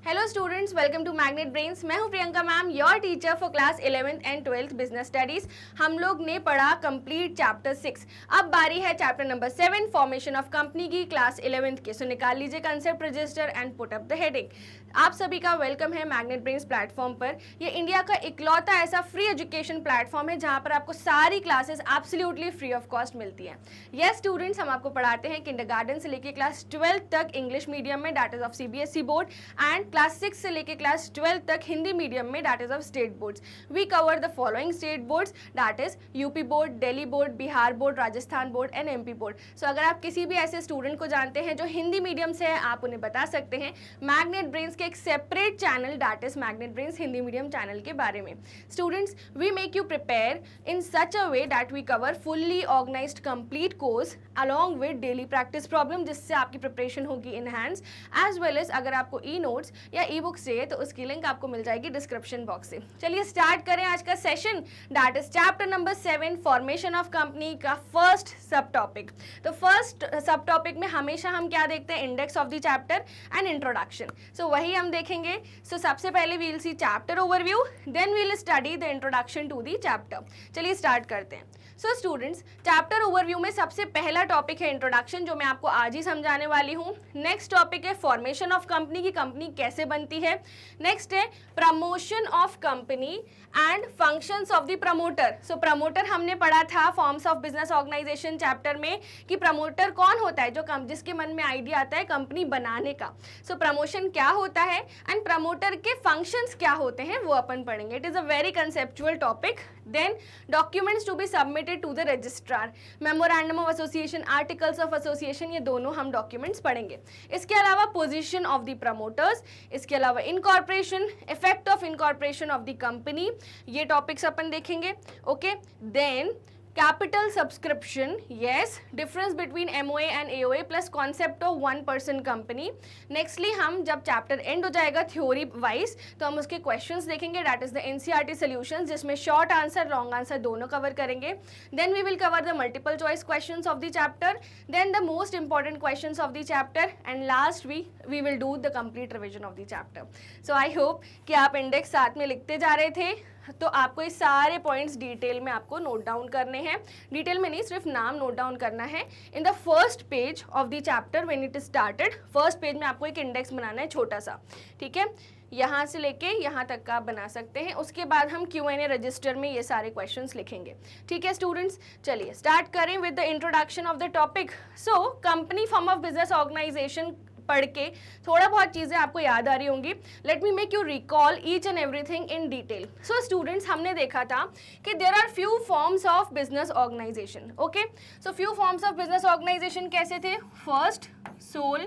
Hello students, welcome to Magnet Brains. मैं हूं Priyanka ma'am, your teacher for class 11th and 12th business studies. हम लोग ने पढ़ा कंप्लीट चैप्टर 6। अब बारी है chapter number 7 formation of company की, क्लास 11th के। सो निकाल लीजिए concept register and put up the heading. आप सभी का वेलकम है मैग्नेट ब्रेन्स प्लेटफॉर्म पर। ये इंडिया का इकलौता ऐसा फ्री एजुकेशन प्लेटफॉर्म है जहां पर आपको सारी classes absolutely free of cost मिलती है। यस स्टूडेंट्स, हम आपको पढ़ाते हैं किंडरगार्टन से लेकर क्लास 12th तक इंग्लिश मीडियम में, that is of CBSE board, and class 6 से लेके क्लास 12 तक हिंदी मीडियम में, that is of state boards. We cover the following state boards, that is UP board, Delhi board, Bihar board, Rajasthan board and MP board. So अगर आप किसी भी ऐसे student को जानते हैं जो हिंदी मीडियम से है, आप उन्हें बता सकते हैं मैग्नेट ब्रेन्स के एक separate channel, that is Magnet Brains Hindi medium channel के बारे में। Students, we make you prepare in such a way that we cover fully organised complete course along with daily practice problem, जिससे आपकी preparation होगी enhance, as well as अगर आपको e notes या ई book चाहिए तो उसकी लिंक आपको मिल जाएगी डिस्क्रिप्शन बॉक्स से। चलिए स्टार्ट करें आज का session, that is chapter number 7 formation of company का फर्स्ट सब टॉपिक। तो फर्स्ट सब टॉपिक में हमेशा हम क्या देखते हैं, index of the chapter and introduction. So वही हम देखेंगे। सो सबसे पहले we will see chapter overview, then we will study the introduction to the chapter. चलिए स्टार्ट करते हैं। सो स्टूडेंट्स, चैप्टर ओवरव्यू में सबसे पहला टॉपिक है इंट्रोडक्शन, जो मैं आपको आज ही समझाने वाली हूँ। नेक्स्ट टॉपिक है फॉर्मेशन ऑफ कंपनी की, कंपनी कैसे बनती है। नेक्स्ट है promotion of company and functions of the promoter. So promoter हमने पढ़ा था forms of business organisation chapter में कि प्रमोटर कौन होता है, जो जिसके मन में आइडिया आता है कंपनी बनाने का। सो प्रमोशन क्या होता है एंड प्रमोटर के फंक्शंस क्या होते हैं वो अपन पढ़ेंगे। It is a very conceptual topic. Then documents to be submitted to the registrar, memorandum of association, articles of association, ये दोनों हम डॉक्यूमेंट्स पढ़ेंगे। इसके अलावा पोजीशन ऑफ द प्रमोटर्स, इसके अलावा incorporation, effect of incorporation of the company, ये topics अपन देखेंगे। Okay, then capital subscription, yes, difference between MOA and AOA plus concept of 1 person company. Nextly हम जब चैप्टर एंड हो जाएगा थ्योरी वाइज, तो हम उसके क्वेश्चंस देखेंगे, that is the NCERT solutions, जिसमें शॉर्ट आंसर, लॉन्ग आंसर दोनों कवर करेंगे। Then we will cover the multiple choice questions of the chapter, then the most important questions of the chapter, and last we will do the complete revision of the chapter. So I hope कि आप index साथ में लिखते जा रहे थे, तो आपको ये सारे पॉइंट्स डिटेल में आपको नोट डाउन करने हैं। डिटेल में नहीं, सिर्फ नाम नोट डाउन करना है। In the first page of the chapter when it is started, first page में आपको एक इंडेक्स बनाना है छोटा सा, ठीक है, यहाँ से लेके यहाँ तक का आप बना सकते हैं। उसके बाद हम Q&A रजिस्टर में ये सारे क्वेश्चंस लिखेंगे, ठीक है स्टूडेंट्स। चलिए स्टार्ट करें with the introduction of the topic. So company form of business organisation पढ़ के थोड़ा बहुत चीज़ें आपको याद आ रही होंगी। Let me make you recall each and everything in detail. So students, हमने देखा था कि there are few forms of business organisation. Okay, so few forms of business organisation कैसे थे? First, sole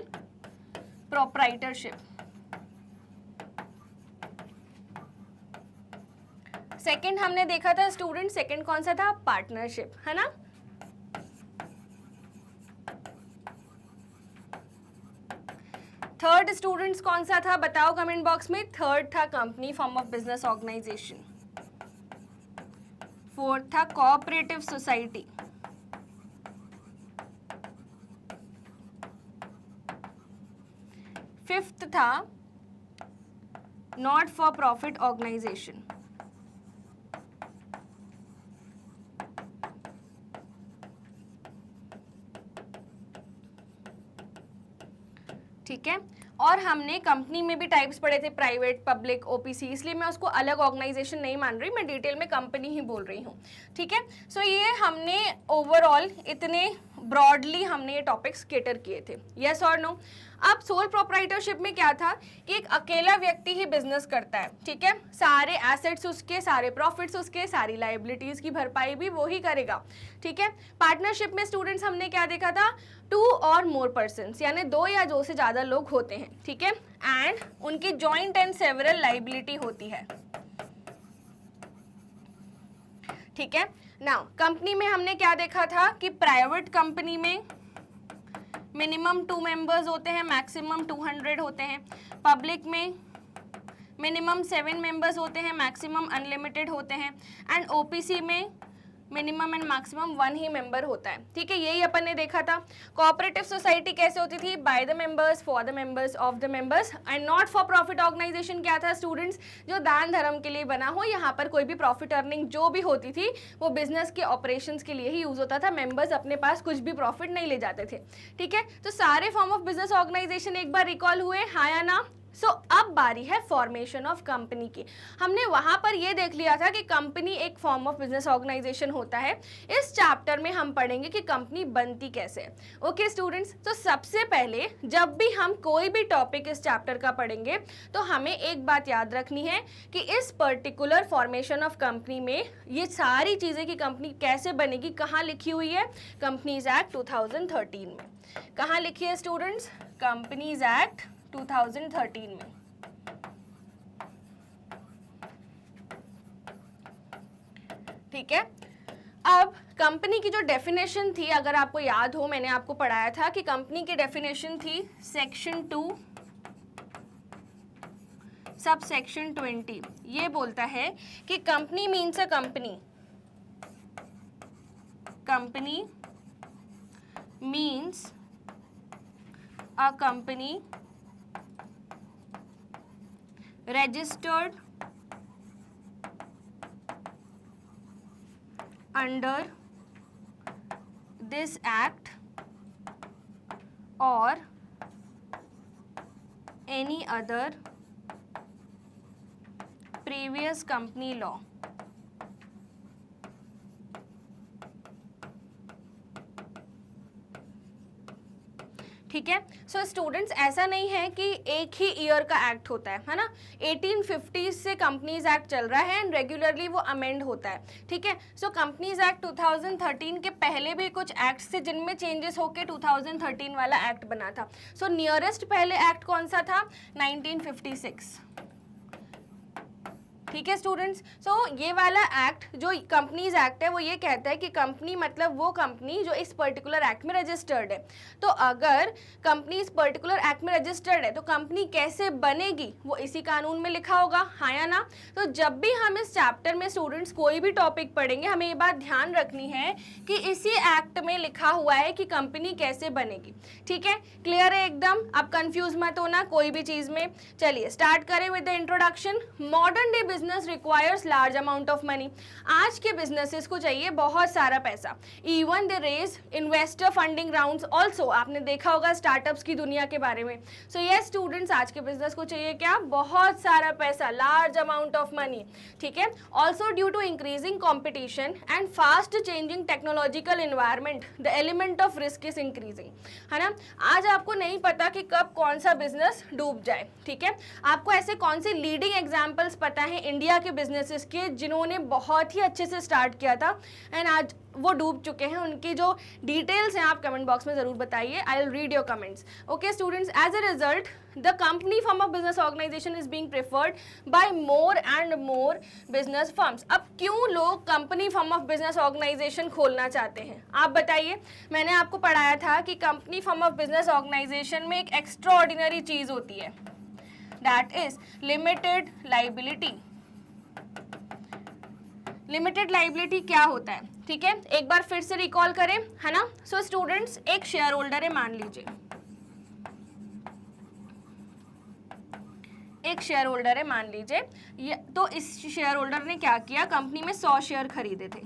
proprietorship. सेकंड हमने देखा था स्टूडेंट, सेकंड कौन सा था? पार्टनरशिप, है ना। थर्ड स्टूडेंट्स कौन सा था, बताओ कमेंट बॉक्स में। थर्ड था company form of business organisation. Fourth था कोऑपरेटिव सोसाइटी। फिफ्थ था नॉट फॉर प्रॉफिट ऑर्गेनाइजेशन। ठीक है, और हमने कंपनी में भी टाइप्स पढ़े थे, प्राइवेट, पब्लिक, ओपीसी, इसलिए मैं उसको अलग ऑर्गेनाइजेशन नहीं मान रही, मैं डिटेल में कंपनी ही बोल रही हूँ, ठीक है। सो ये हमने ओवरऑल इतने ब्रॉडली हमने ये टॉपिक्स केटर किए थे, यस और नो। अब सोल प्रोप्राइटरशिप में क्या था कि एक अकेला व्यक्ति ही बिजनेस करता है, ठीक है, सारे एसेट्स उसके, सारे प्रॉफिट्स उसके, सारी लायबिलिटीज की भरपाई भी वो ही करेगा, ठीक है। पार्टनरशिप में स्टूडेंट्स हमने क्या देखा था? 2 और मोर पर्सन्स, यानी 2 या 2 से ज्यादा लोग होते हैं, ठीक है, एंड उनकी जॉइंट एंड सेवरल लायबिलिटी होती है, ठीक है। नाउ कंपनी में हमने क्या देखा था कि प्राइवेट कंपनी में मिनिमम 2 मेंबर्स होते हैं, मैक्सिमम 200 होते हैं। पब्लिक में मिनिमम 7 मेंबर्स होते हैं, मैक्सिमम अनलिमिटेड होते हैं। एंड ओपीसी में minimum and maximum 1 he member होता है, ठीक है, यही अपन ने देखा था। कोऑपरेटिव सोसाइटी कैसे होती थी, by the members, for the members, of the members. And not for profit organisation क्या था स्टूडेंट्स, जो दान धर्म के लिए बना हो, यहाँ पर कोई भी प्रॉफिट अर्निंग जो भी होती थी वो बिजनेस के ऑपरेशंस के लिए ही यूज होता था, मेंबर्स अपने पास कुछ भी प्रॉफिट नहीं ले जाते थे, ठीक है। तो सारे फॉर्म ऑफ बिजनेस ऑर्गेनाइजेशन एक बार रिकॉल हुए, हाँ या ना। सो अब बारी है फॉर्मेशन ऑफ कंपनी की। हमने वहां पर ये देख लिया था कि कंपनी एक फॉर्म ऑफ बिजनेस ऑर्गेनाइजेशन होता है। इस चैप्टर में हम पढ़ेंगे कि कंपनी बनती कैसे है। ओके स्टूडेंट्स, तो सबसे पहले जब भी हम कोई भी टॉपिक इस चैप्टर का पढ़ेंगे तो हमें एक बात याद रखनी है कि इस पर्टिकुलर फॉर्मेशन ऑफ कंपनी में ये सारी चीजें कि कंपनी कैसे बनेगी कहाँ लिखी हुई है, कंपनीज एक्ट 2013 में। कहाँ लिखी है स्टूडेंट्स, कंपनीज एक्ट 2013 में। ठीक है, अब कंपनी की जो डेफिनेशन थी, अगर आपको याद हो, मैंने आपको पढ़ाया था कि कंपनी की डेफिनेशन थी सेक्शन 2 सब सेक्शन 20। ये बोलता है कि company means a company, company means a company registered under this act or any other previous company law। ठीक है, सो स्टूडेंट्स ऐसा नहीं है कि एक ही ईयर का एक्ट होता है ना, 1850 से कंपनीज एक्ट चल रहा है एंड रेगुलरली वो अमेंड होता है, ठीक है। सो कंपनीज एक्ट 2013 के पहले भी कुछ एक्ट्स थे जिनमें चेंजेस होके 2013 वाला एक्ट बना था। सो नियरेस्ट पहले एक्ट कौन सा था, 1956, ठीक है स्टूडेंट्स। सो ये वाला एक्ट जो कंपनीज एक्ट है वो ये कहता है कि कंपनी मतलब वो कंपनी जो इस पर्टिकुलर एक्ट में रजिस्टर्ड है। तो अगर कंपनी इस पर्टिकुलर एक्ट में रजिस्टर्ड है तो कंपनी कैसे बनेगी वो इसी कानून में लिखा होगा, हाँ या ना। तो जब भी हम इस चैप्टर में स्टूडेंट्स कोई भी टॉपिक पढ़ेंगे हमें ये बात ध्यान रखनी है कि इसी एक्ट में लिखा हुआ है कि कंपनी कैसे बनेगी, ठीक है। क्लियर है एकदम, अब कंफ्यूज मत होना कोई भी चीज में। चलिए स्टार्ट करें with the introduction. Modern day business requires large amount of money. आज के बिजनेसेस को चाहिए बहुत सारा पैसा। Even they raise investor funding rounds also. आपने देखा होगा स्टार्टअप्स की दुनिया के बारे में। सो यस स्टूडेंट्स, आज के बिजनेस को चाहिए क्या, बहुत सारा पैसा, लार्ज अमाउंट ऑफ मनी, ठीक है। Also due to increasing competition and fast changing technological environment the element of risk is increasing, है ना। आज आपको नहीं पता कि कब कौन सा बिजनेस डूब जाए, ठीक है। आपको ऐसे कौन से लीडिंग एग्जाम्पल्स पता है इंडिया के बिजनेसेस के जिन्होंने बहुत ही अच्छे से स्टार्ट किया था एंड आज वो डूब चुके हैं, उनकी जो डिटेल्स हैं आप कमेंट बॉक्स में जरूर बताइए। I will read your comments. Okay students, as a result the company form of business organisation is being preferred by more and more business firms. अब क्यों लोग company form of business organisation खोलना चाहते हैं आप बताइए। मैंने आपको पढ़ाया था कि company form of business organisation में एक एक्स्ट्राऑर्डिनरी चीज होती है, that is limited liability. Limited liability क्या होता है, ठीक है, एक बार फिर से रिकॉल करें, है ना। सो स्टूडेंट्स, एक शेयर होल्डर है, मान लीजिए एक शेयर होल्डर है, मान लीजिए तो इस शेयर होल्डर ने क्या किया, कंपनी में 100 शेयर खरीदे थे,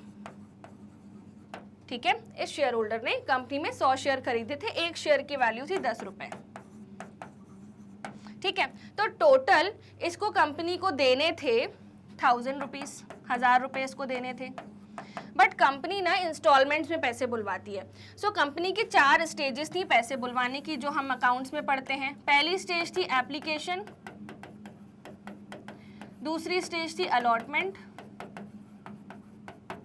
ठीक है। इस शेयर होल्डर ने कंपनी में 100 शेयर खरीदे थे, एक शेयर की वैल्यू थी 10 रुपए, ठीक है। तो टोटल इसको कंपनी को देने थे 1000 रुपीज, 1000 रुपए इसको देने थे। बट कंपनी ना इंस्टॉलमेंट्स में पैसे बुलवाती है। सो कंपनी की 4 स्टेजेस थी पैसे बुलवाने की जो हम अकाउंट्स में पढ़ते हैं। पहली स्टेज थी एप्लीकेशन, दूसरी स्टेज थी अलॉटमेंट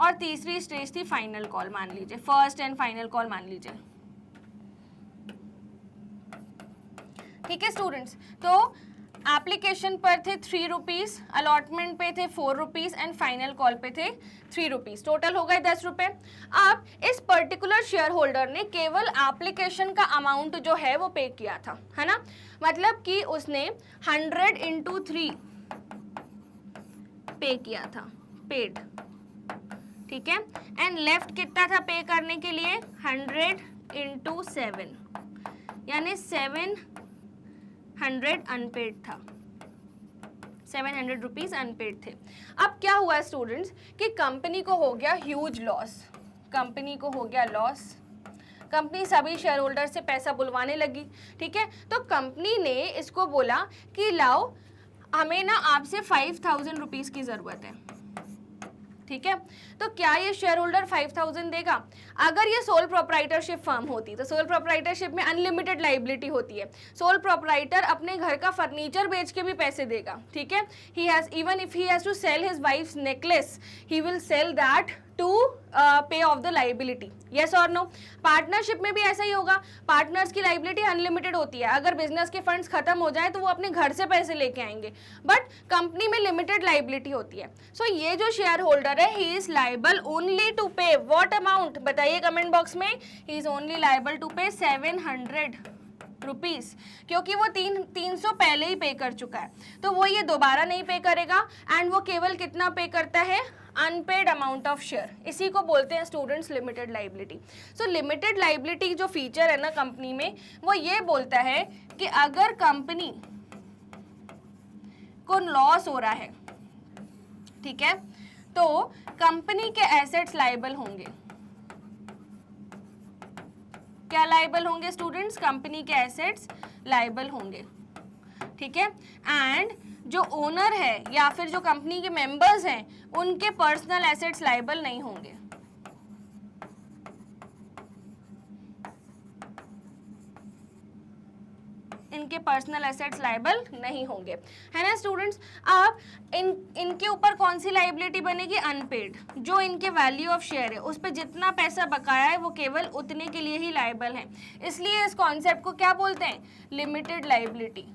और तीसरी स्टेज थी फाइनल कॉल, मान लीजिए फर्स्ट एंड फाइनल कॉल मान लीजिए, ठीक है स्टूडेंट्स। तो एप्लीकेशन पर थे 3 रुपीज, अलॉटमेंट पे थे 4 रुपीज एंड फाइनल कॉल पे थे 3 रुपीज, टोटल हो गए 10 रुपए। अब इस पर्टिकुलर शेयर होल्डर ने केवल एप्लीकेशन का अमाउंट जो है वो पे किया था, है ना। मतलब कि उसने 100 × 3 पे किया था, पेड, ठीक है, एंड लेफ्ट कितना था पे करने के लिए 100 इंटू 7 यानी 700 अनपेड था, 700 रुपीज अनपेड थे। अब क्या हुआ स्टूडेंट्स कि कंपनी को हो गया ह्यूज लॉस, कंपनी को हो गया लॉस, कंपनी सभी शेयर होल्डर से पैसा बुलवाने लगी। ठीक है, तो कंपनी ने इसको बोला कि लाओ हमें ना आपसे 5000 रुपीज की जरूरत है। ठीक है, तो क्या ये शेयर होल्डर 5000 देगा? अगर ये सोल प्रोप्राइटरशिप फर्म होती तो सोल प्रोप्राइटरशिप में अनलिमिटेड लाइबिलिटी होती है, सोल प्रोप्राइटर अपने घर का फर्नीचर बेच के भी पैसे देगा। ठीक है, he has even if he has to sell his wife's necklace he will sell that to pay off the liability, yes और नो। पार्टनरशिप में भी ऐसा ही होगा, पार्टनर्स की लाइबिलिटी अनलिमिटेड होती है, अगर बिजनेस के फंड्स खत्म हो जाए तो वो अपने घर से पैसे लेके आएंगे, बट कंपनी में लिमिटेड लाइबिलिटी होती है। सो ये जो शेयर होल्डर है he is liable only to pay what amount, बताइए कमेंट बॉक्स में। He is only liable to pay 700 rupees, क्योंकि वो 300 पहले ही पे कर चुका है, तो वो ये दोबारा नहीं पे करेगा, एंड वो केवल कितना पे करता है, अनपेड अमाउंट ऑफ शेयर। इसी को बोलते हैं स्टूडेंट्स लिमिटेड लाइबिलिटी। सो लिमिटेड लाइबिलिटी जो फीचर है ना कंपनी में, वो ये बोलता है कि अगर कंपनी को लॉस हो रहा है, ठीक है, तो कंपनी के एसेट्स लाइबल होंगे। क्या लाइबल होंगे स्टूडेंट्स? कंपनी के एसेट्स लाइबल होंगे। ठीक है, एंड जो ओनर है या फिर जो कंपनी के मेंबर्स हैं उनके पर्सनल एसेट्स लाइबल नहीं होंगे। इनके पर्सनल एसेट्स लाइबल नहीं होंगे, है ना स्टूडेंट्स। अब इनके ऊपर कौन सी लाइबिलिटी बनेगी? अनपेड, जो इनके वैल्यू ऑफ शेयर है उस पर जितना पैसा बकाया है वो केवल उतने के लिए ही लाइबल है, इसलिए इस कॉन्सेप्ट को क्या बोलते हैं? Limited liability.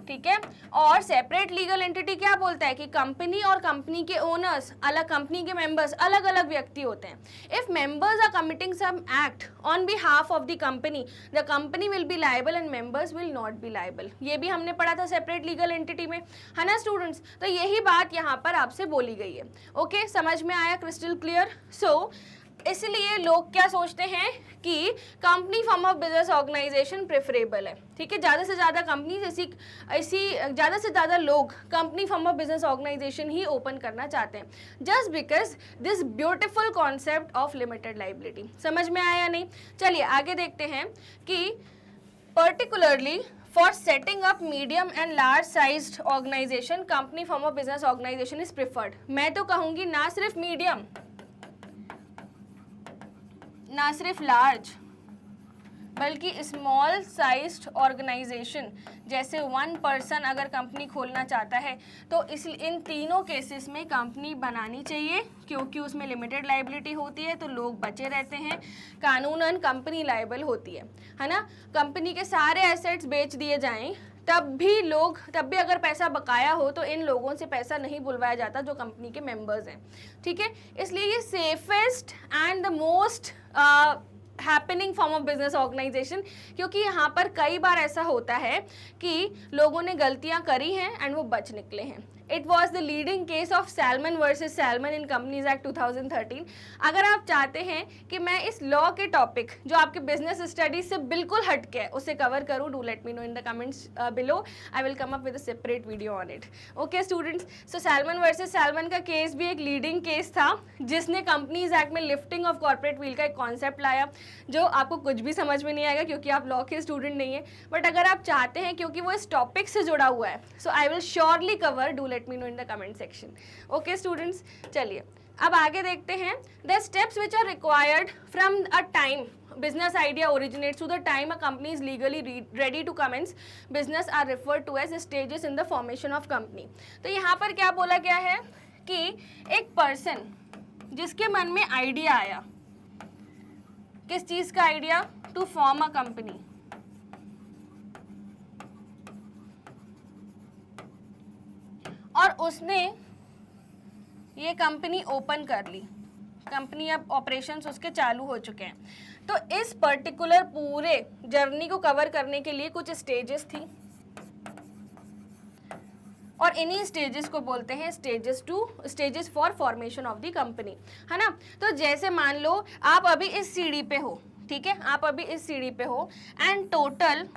ठीक है, और सेपरेट लीगल एंटिटी क्या बोलता है कि कंपनी और कंपनी के ओनर्स अलग, कंपनी के मेंबर्स अलग अलग व्यक्ति होते हैं। If members are committing some act on behalf of the company will be liable and members will not be liable. ये भी हमने पढ़ा था सेपरेट लीगल एंटिटी में, है ना स्टूडेंट्स। तो यही बात यहाँ पर आपसे बोली गई है। ओके, समझ में आया? Crystal clear. सो इसलिए लोग क्या सोचते हैं कि company form of business organisation preferable है। ठीक है, ज़्यादा से ज़्यादा कंपनी ऐसी ज़्यादा से ज़्यादा लोग company form of business organisation ही ओपन करना चाहते हैं, just because this beautiful concept of limited liability. समझ में आया नहीं? चलिए आगे देखते हैं कि particularly for setting up medium and large sized organisation company form of business organisation is preferred. मैं तो कहूँगी ना सिर्फ मीडियम, ना सिर्फ लार्ज, बल्कि स्मॉल साइज्ड ऑर्गेनाइजेशन, जैसे 1 पर्सन अगर कंपनी खोलना चाहता है तो इन तीनों केसेस में कंपनी बनानी चाहिए, क्योंकि उसमें लिमिटेड लाइबिलिटी होती है तो लोग बचे रहते हैं, कानूनन कंपनी लायबल होती है ना। कंपनी के सारे एसेट्स बेच दिए जाएं तब भी अगर पैसा बकाया हो तो इन लोगों से पैसा नहीं बुलवाया जाता जो कंपनी के मेंबर्स हैं। ठीक है, इसलिए ये safest and the most happening form of business organisation, क्योंकि यहाँ पर कई बार ऐसा होता है कि लोगों ने गलतियाँ करी हैं एंड वो बच निकले हैं। It was the leading case of salmon versus salmon in companies act 2013। अगर आप चाहते हैं कि मैं इस लॉ के टॉपिक जो आपके बिजनेस स्टडीज से बिल्कुल हटके है उसे कवर करूँ, do let me know in the comments below, I will come up with a separate video on it. Okay students, so salmon versus salmon का केस भी एक लीडिंग केस था जिसने कंपनीज एक्ट में लिफ्टिंग ऑफ कॉर्पोरेट वील का एक concept लाया, जो आपको कुछ भी समझ में नहीं आएगा क्योंकि आप लॉ के स्टूडेंट नहीं है, बट अगर आप चाहते हैं क्योंकि वो इस टॉपिक से जुड़ा हुआ है, so I will surely cover, do let me know in the comment section. Okay students, चलिए अब आगे देखते हैं। The steps which are required from a time business idea originates to the time a company is legally ready to commence business are referred to as stages in the formation of company। तो यहाँ पर क्या बोला गया है कि एक person जिसके मन में आइडिया आया, किस चीज का idea? To form a company, और उसने ये कंपनी ओपन कर ली, कंपनी अब ऑपरेशंस उसके चालू हो चुके हैं। तो इस पर्टिकुलर पूरे जर्नी को कवर करने के लिए कुछ स्टेजेस थी, और इन्हीं स्टेजेस को बोलते हैं stages for formation of the company, है ना। तो जैसे मान लो आप अभी इस सीढ़ी पे हो, ठीक है, आप अभी इस सीढ़ी पे हो एंड टोटल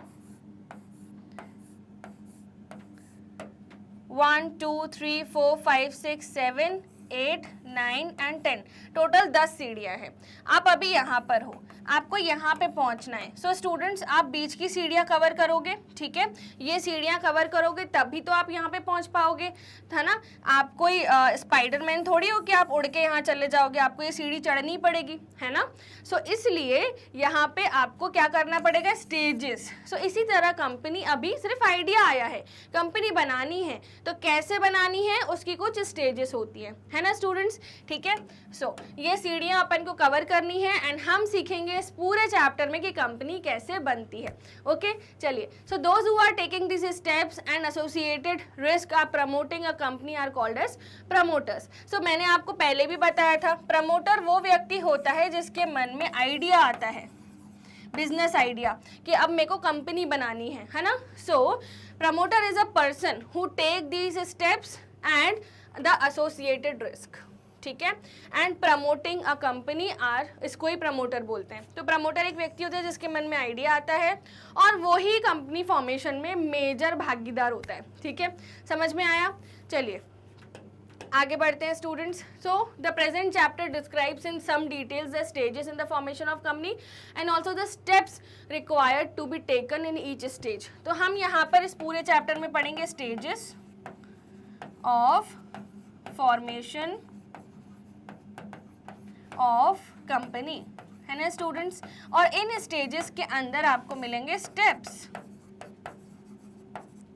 1 2 3 4 5 6 7 8 9 एंड 10 टोटल 10 सीढ़ियाँ हैं। आप अभी यहाँ पर हो, आपको यहाँ पे पहुँचना है। सो स्टूडेंट्स, आप बीच की सीढ़ियाँ कवर करोगे, ठीक है, ये सीढ़ियाँ कवर करोगे तभी तो आप यहाँ पे पहुँच पाओगे, है ना। आप कोई स्पाइडरमैन थोड़ी हो कि आप उड़ के यहाँ चले जाओगे, आपको ये सीढ़ी चढ़नी पड़ेगी, है ना। सो इसलिए यहाँ पे आपको क्या करना पड़ेगा, स्टेजेस। सो इसी तरह कंपनी, अभी सिर्फ आइडिया आया है, कंपनी बनानी है तो कैसे बनानी है उसकी कुछ स्टेजेस होती है ना स्टूडेंट्स, ठीक है। सो ये सीढ़ियाँ अपन को कवर करनी है एंड हम सीखेंगे इस पूरे चैप्टर में कि कंपनी कैसे बनती है। ओके, चलिए। So those who are taking this steps and associated risk are promoting a company are called as promoters. So मैंने आपको पहले भी बताया था, प्रमोटर वो व्यक्ति होता है जिसके मन में आइडिया आता है, बिजनेस आइडिया, कि अब मेरे को कंपनी बनानी है ना। So promoter is a person who take these steps and the associated risk, ठीक है। And promoting a company are, इसको ही प्रमोटर बोलते हैं। तो प्रमोटर एक व्यक्ति होता है जिसके मन में आइडिया आता है और वो ही कंपनी फॉर्मेशन में मेजर भागीदार होता है, ठीक है। समझ में आया? चलिए आगे बढ़ते हैं students. So the present chapter describes in some details the stages in the formation of company and also the steps required to be taken in each stage. तो हम यहाँ पर इस पूरे चैप्टर में पढ़ेंगे stages of formation of company, है ना स्टूडेंट्स। और इन स्टेजेस के अंदर आपको मिलेंगे steps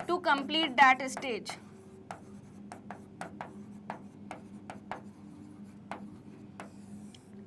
to complete that stage.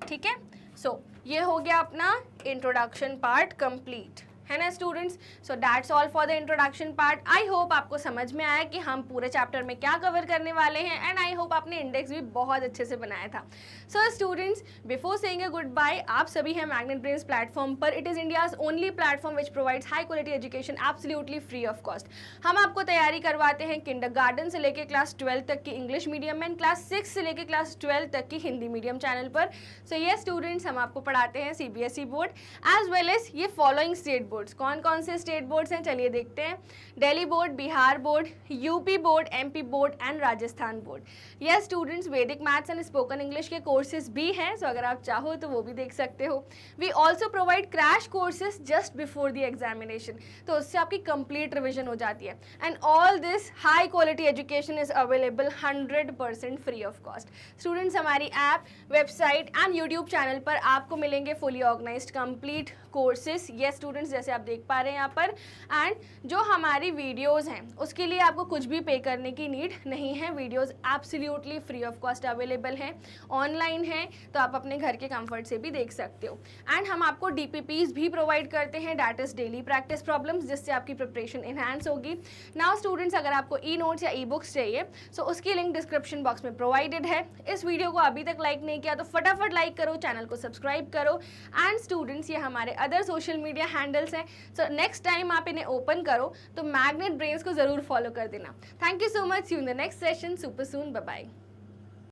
ठीक है, सो ये हो गया अपना इंट्रोडक्शन पार्ट कंप्लीट, है ना students. So that's all for the introduction part. I hope आपको समझ में आया कि हम पूरे चैप्टर में क्या कवर करने वाले हैं एंड आई होप आपने इंडेक्स भी बहुत अच्छे से बनाया था। So students, before saying a goodbye, आप सभी हैं मैग्नेट ब्रेन्स प्लेटफॉर्म पर। It is India's only platform which provides high quality education absolutely free of cost. हम आपको तैयारी करवाते हैं किंडरगार्टन से लेकर क्लास 12 तक की इंग्लिश मीडियम में, क्लास 6 से लेकर क्लास 12 तक की हिंदी मीडियम चैनल पर। सो ये स्टूडेंट्स, हम आपको पढ़ाते हैं CBSE board as well as ये फॉलोइंग स्टेट बोर्ड्स। कौन कौन से स्टेट बोर्ड्स हैं चलिए देखते हैं। Delhi board, Bihar board, UP board, MP board and Rajasthan board. यह students Vedic maths and spoken English के कोर्सेज भी हैं, सो अगर आप चाहो तो वो भी देख सकते हो। We also provide crash courses just before the examination, तो उससे आपकी कंप्लीट रिविजन हो जाती है। And all this high quality education is available 100% free of cost. Students, हमारी app, website and YouTube channel पर आपको मिलेंगे फुली ऑर्गेनाइज्ड कंप्लीट कोर्सेज। ये स्टूडेंट्स जैसे आप देख पा रहे हैं यहाँ पर, एंड जो हमारी वीडियोस हैं उसके लिए आपको कुछ भी पे करने की नीड नहीं है। Videos absolutely free of cost available हैं, ऑनलाइन हैं, तो आप अपने घर के कंफर्ट से भी देख सकते हो। एंड हम आपको DPPs भी प्रोवाइड करते हैं, that is daily practice problems, जिससे आपकी प्रिपरेशन इन्हांस होगी। नाउ स्टूडेंट्स, अगर आपको ई-नोट्स या ई-बुक्स चाहिए सो उसकी लिंक डिस्क्रिप्शन बॉक्स में प्रोवाइडेड है। इस वीडियो को अभी तक लाइक नहीं किया तो फटाफट लाइक करो, चैनल को सब्सक्राइब करो। एंड स्टूडेंट्स, ये हमारे अदर सोशल मीडिया हैंडल्स हैं, सो नेक्स्ट टाइम आप इन्हें ओपन करो तो मैग्नेट ब्रेन्स को जरूर फॉलो कर देना। Thank you so much, see you in the next session, super soon, bye bye.